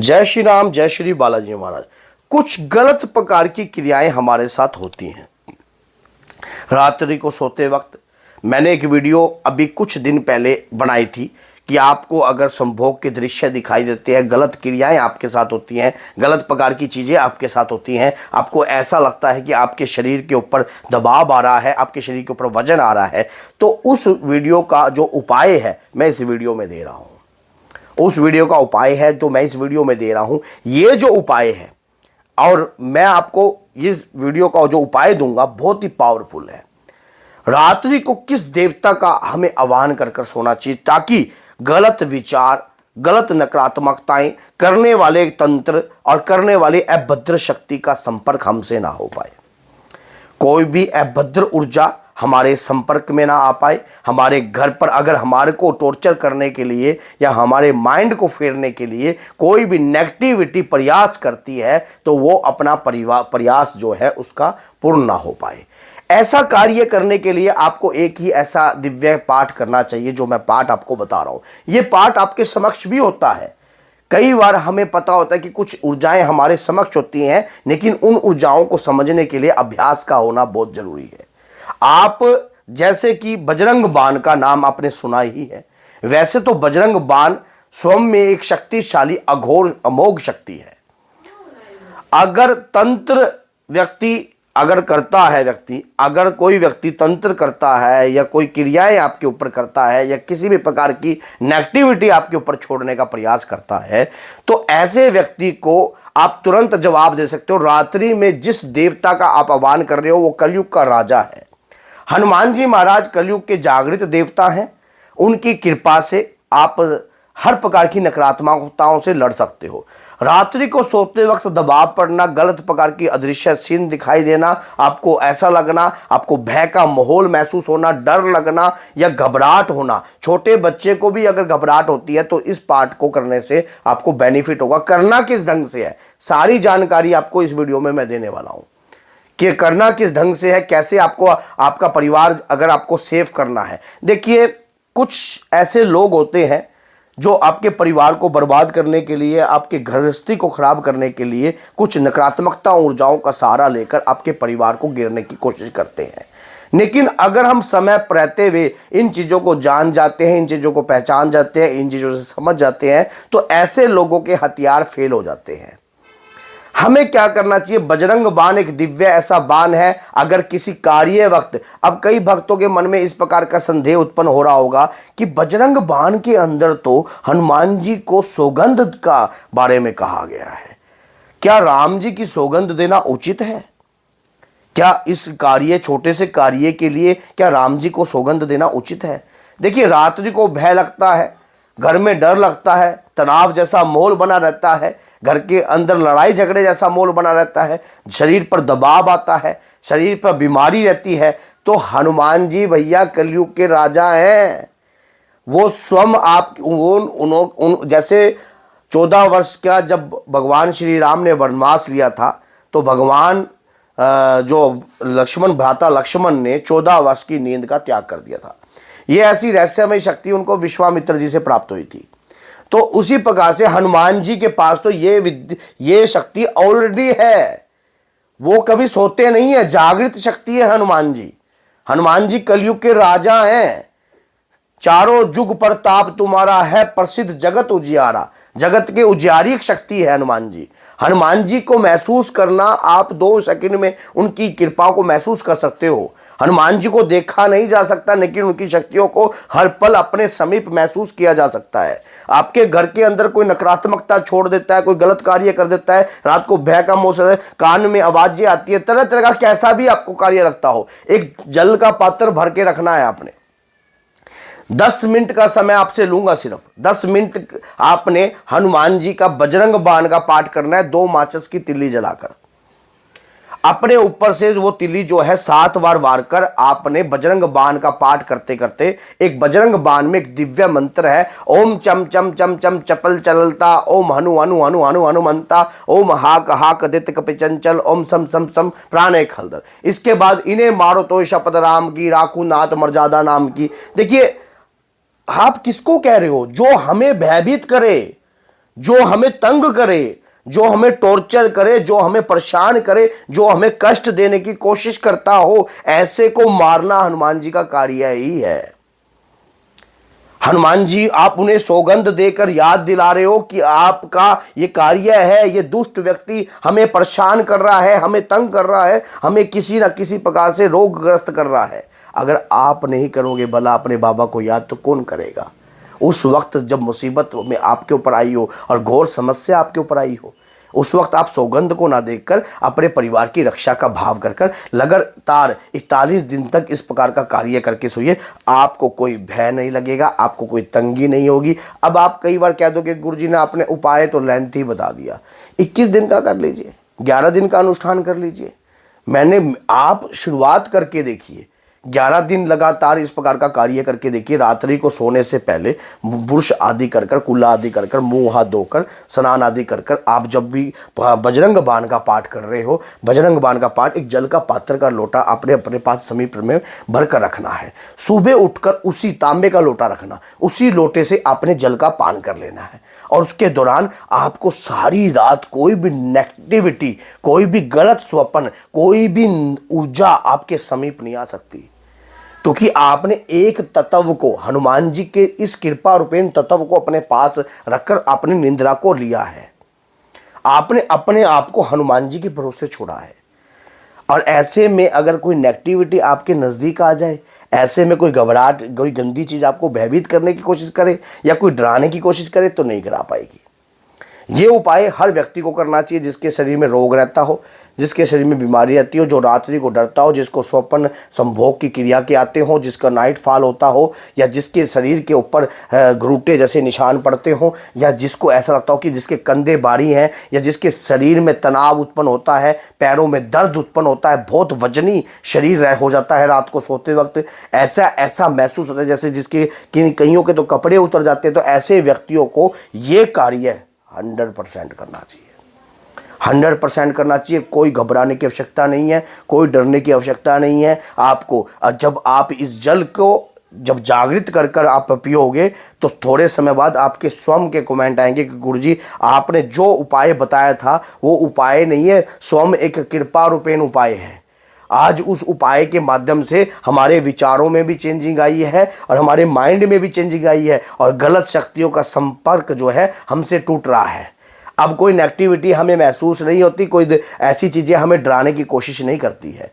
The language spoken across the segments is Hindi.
जय श्री राम, जय श्री बालाजी महाराज। कुछ गलत प्रकार की क्रियाएं हमारे साथ होती हैं। रात्रि को सोते वक्त मैंने एक वीडियो अभी कुछ दिन पहले बनाई थी कि आपको अगर संभोग के दृश्य दिखाई देते हैं, गलत क्रियाएं आपके साथ होती हैं, गलत प्रकार की चीज़ें आपके साथ होती हैं, आपको ऐसा लगता है कि आपके शरीर के ऊपर दबाव आ रहा है, आपके शरीर के ऊपर वजन आ रहा है, तो उस वीडियो का जो उपाय है मैं इस वीडियो में दे रहा हूँ। उस वीडियो का उपाय है जो मैं इस वीडियो में दे रहा हूं। ये जो उपाय है और मैं आपको इस वीडियो का जो उपाय दूंगा बहुत ही पावरफुल है। रात्रि को किस देवता का हमें आह्वान कर कर सोना चाहिए ताकि गलत विचार, गलत नकारात्मकताएं करने वाले तंत्र और करने वाले अभद्र शक्ति का संपर्क हमसे ना हो पाए। कोई भी अभद्र ऊर्जा हमारे संपर्क में ना आ पाए। हमारे घर पर अगर हमारे को टॉर्चर करने के लिए या हमारे माइंड को फेरने के लिए कोई भी नेगेटिविटी प्रयास करती है तो वो अपना प्रयास जो है उसका पूर्ण ना हो पाए। ऐसा कार्य करने के लिए आपको एक ही ऐसा दिव्य पाठ करना चाहिए जो मैं पाठ आपको बता रहा हूं। ये पाठ आपके समक्ष भी होता है। कई बार हमें पता होता है कि कुछ ऊर्जाएं हमारे समक्ष होती हैं, लेकिन उन ऊर्जाओं को समझने के लिए अभ्यास का होना बहुत जरूरी है। आप जैसे कि बजरंग बाण का नाम आपने सुना ही है। वैसे तो बजरंग बाण स्वयं में एक शक्तिशाली अघोर अमोघ शक्ति है। अगर तंत्र व्यक्ति अगर करता है, अगर कोई व्यक्ति तंत्र करता है या कोई क्रियाएं आपके ऊपर करता है या किसी भी प्रकार की नेगेटिविटी आपके ऊपर छोड़ने का प्रयास करता है, तो ऐसे व्यक्ति को आप तुरंत जवाब दे सकते हो। रात्रि में जिस देवता का आप आह्वान कर रहे हो वो कलयुग का राजा है। हनुमान जी महाराज कलयुग के जागृत देवता हैं। उनकी कृपा से आप हर प्रकार की नकारात्मकताओं से लड़ सकते हो। रात्रि को सोते वक्त दबाव पड़ना, गलत प्रकार की अदृश्य सीन दिखाई देना, आपको ऐसा लगना, आपको भय का माहौल महसूस होना, डर लगना या घबराहट होना। छोटे बच्चे को भी अगर घबराहट होती है तो इस पाठ को करने से आपको बेनिफिट होगा। करना किस ढंग से है, सारी जानकारी आपको इस वीडियो में मैं देने वाला हूं कि करना किस ढंग से है, कैसे आपको आपका परिवार अगर आपको सेव करना है। देखिए, कुछ ऐसे लोग होते हैं जो आपके परिवार को बर्बाद करने के लिए, आपके गृहस्थी को खराब करने के लिए कुछ नकारात्मकता ऊर्जाओं का सहारा लेकर आपके परिवार को गिरने की कोशिश करते हैं। लेकिन अगर हम समय पर रहते हुए इन चीज़ों को जान जाते हैं, इन चीज़ों को पहचान जाते हैं, इन चीज़ों से समझ जाते हैं, तो ऐसे लोगों के हथियार फेल हो जाते हैं। हमें क्या करना चाहिए? बजरंग बाण एक दिव्य ऐसा बाण है। अगर किसी कार्य वक्त, अब कई भक्तों के मन में इस प्रकार का संदेह उत्पन्न हो रहा होगा कि बजरंग बाण के अंदर तो हनुमान जी को सौगंध का बारे में कहा गया है, क्या राम जी की सौगंध देना उचित है? क्या इस कार्य, छोटे से कार्य के लिए क्या राम जी को सौगंध देना उचित है? देखिए, रात्रि को भय लगता है, घर में डर लगता है, तनाव जैसा माहौल बना रहता है, घर के अंदर लड़ाई झगड़े जैसा माहौल बना रहता है, शरीर पर दबाव आता है, शरीर पर बीमारी रहती है, तो हनुमान जी भैया कलयुग के राजा हैं। वो स्वयं आप जैसे 14 वर्ष का जब भगवान श्री राम ने वनवास लिया था तो भगवान जो लक्ष्मण, भ्राता लक्ष्मण ने 14 वर्ष की नींद का त्याग कर दिया था। ये ऐसी रहस्यमय शक्ति उनको विश्वामित्र जी से प्राप्त हुई थी। तो उसी प्रकार से हनुमान जी के पास तो ये शक्ति ऑलरेडी है। वो कभी सोते नहीं है, जागृत शक्ति है हनुमान जी। हनुमान जी कलयुग के राजा हैं। चारों जुग प्रताप तुम्हारा है, प्रसिद्ध जगत उजियारा। जगत के उजियारी शक्ति है हनुमान जी। हनुमान जी को महसूस करना, आप 2 सेकंड में उनकी कृपा को महसूस कर सकते हो। हनुमान जी को देखा नहीं जा सकता, लेकिन उनकी शक्तियों को हर पल अपने समीप महसूस किया जा सकता है। आपके घर के अंदर कोई नकारात्मकता छोड़ देता है, कोई गलत कार्य कर देता है, रात को भय का मौसम, कान में आवाजें आती है, तरह तरह का कैसा भी आपको कार्य लगता हो, एक जल का पात्र भर के रखना है आपने। 10 मिनट का समय आपसे लूंगा, सिर्फ 10 मिनट आपने हनुमान जी का बजरंग बाण का पाठ करना है। 2 माचिस की तिल्ली जलाकर अपने ऊपर से वो तिल्ली जो है 7 बार वार कर आपने बजरंग बाण का पाठ करते करते, एक बजरंग बाण में एक दिव्य मंत्र है, ओम चम चम चम चम चपल चलता, ओम हनु हनु हनु हनु हनुमंता, ओम हाक हाक दित कपि चंचल, ओम सम सम सम प्राणे खलदर। इसके बाद इन्हें मारो तो शपथ राम की, राखू नाथ मर्यादा नाम की। देखिए, आप किसको कह रहे हो? जो हमें भयभीत करे, जो हमें तंग करे, जो हमें टॉर्चर करे, जो हमें परेशान करे, जो हमें कष्ट देने की कोशिश करता हो, ऐसे को मारना हनुमान जी का कार्य ही है। हनुमान जी, आप उन्हें सौगंध देकर याद दिला रहे हो कि आपका ये कार्य है, ये दुष्ट व्यक्ति हमें परेशान कर रहा है, हमें तंग कर रहा है, हमें किसी ना किसी प्रकार से रोगग्रस्त कर रहा है। अगर आप नहीं करोगे भला अपने बाबा को याद, तो कौन करेगा? उस वक्त जब मुसीबत में आपके ऊपर आई हो और घोर समस्या आपके ऊपर आई हो, उस वक्त आप सौगंध को ना देखकर अपने परिवार की रक्षा का भाव कर लगातार 41 दिन तक इस प्रकार का कार्य करके सोइए। आपको कोई भय नहीं लगेगा, आपको कोई तंगी नहीं होगी। अब आप कई बार कह दो कि गुरुजी ने आपने उपाय तो लेंथ ही बता दिया, 21 दिन का कर लीजिए, 11 दिन का अनुष्ठान कर लीजिए। आप शुरुआत करके देखिए, 11 दिन लगातार इस प्रकार का कार्य करके देखिए। रात्रि को सोने से पहले ब्रुश आदि कर कुल्ला आदि कर मुंह हाथ धोकर स्नान आदि कर आप जब भी बजरंग बाण का पाठ कर रहे हो, बजरंग बाण का पाठ एक जल का पात्र का लोटा अपने अपने पास समीप में भर कर रखना है। सुबह उठकर उसी तांबे का लोटा रखना, उसी लोटे से आपने जल का पान कर लेना है। और उसके दौरान आपको सारी रात कोई भी नेगेटिविटी, कोई भी गलत स्वप्न, कोई भी ऊर्जा आपके समीप नहीं आ सकती, क्योंकि आपने एक तत्व को, हनुमान जी के इस कृपा रूपेण तत्व को अपने पास रखकर अपनी निंद्रा को लिया है। आपने अपने आप को हनुमान जी के भरोसे छोड़ा है। और ऐसे में अगर कोई नेगेटिविटी आपके नज़दीक आ जाए, ऐसे में कोई घबराहट, कोई गंदी चीज़ आपको भयभीत करने की कोशिश करे या कोई डराने की कोशिश करे, तो नहीं करा पाएगी। ये उपाय हर व्यक्ति को करना चाहिए जिसके शरीर में रोग रहता हो, जिसके शरीर में बीमारी रहती हो, जो रात्रि को डरता हो, जिसको स्वप्न संभोग की क्रिया के आते हो, जिसका नाइट फॉल होता हो, या जिसके शरीर के ऊपर घुरूटे जैसे निशान पड़ते हो, या जिसको ऐसा लगता हो कि जिसके कंधे भारी हैं, या जिसके शरीर में तनाव उत्पन्न होता है, पैरों में दर्द उत्पन्न होता है, बहुत वजनी शरीर हो जाता है रात को सोते वक्त, ऐसा महसूस होता है जैसे जिसके कईयों के तो कपड़े उतर जाते हैं। तो ऐसे व्यक्तियों को ये कार्य 100% करना चाहिए, 100% करना चाहिए। कोई घबराने की आवश्यकता नहीं है, कोई डरने की आवश्यकता नहीं है। आपको जब आप इस जल को जब जागृत कर आप पियोगे, तो थोड़े समय बाद आपके स्वयं के कमेंट आएंगे कि गुरुजी आपने जो उपाय बताया था वो उपाय नहीं है, स्वयं एक कृपा रूपेण उपाय है। आज उस उपाय के माध्यम से हमारे विचारों में भी चेंजिंग आई है और हमारे माइंड में भी चेंजिंग आई है, और गलत शक्तियों का संपर्क जो है हमसे टूट रहा है। अब कोई नेगेटिविटी हमें महसूस नहीं होती, कोई ऐसी चीज़ें हमें डराने की कोशिश नहीं करती है।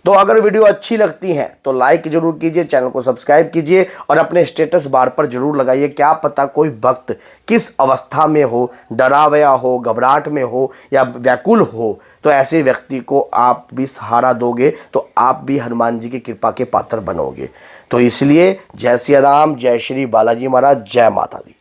तो अगर वीडियो अच्छी लगती है तो लाइक जरूर कीजिए, चैनल को सब्सक्राइब कीजिए और अपने स्टेटस बार पर जरूर लगाइए। क्या पता कोई भक्त किस अवस्था में हो, डरा हुआ हो, घबराहट में हो या व्याकुल हो, तो ऐसे व्यक्ति को आप भी सहारा दोगे तो आप भी हनुमान जी की कृपा के पात्र बनोगे। तो इसलिए जय सिया राम, जय श्री बालाजी महाराज, जय माता दी।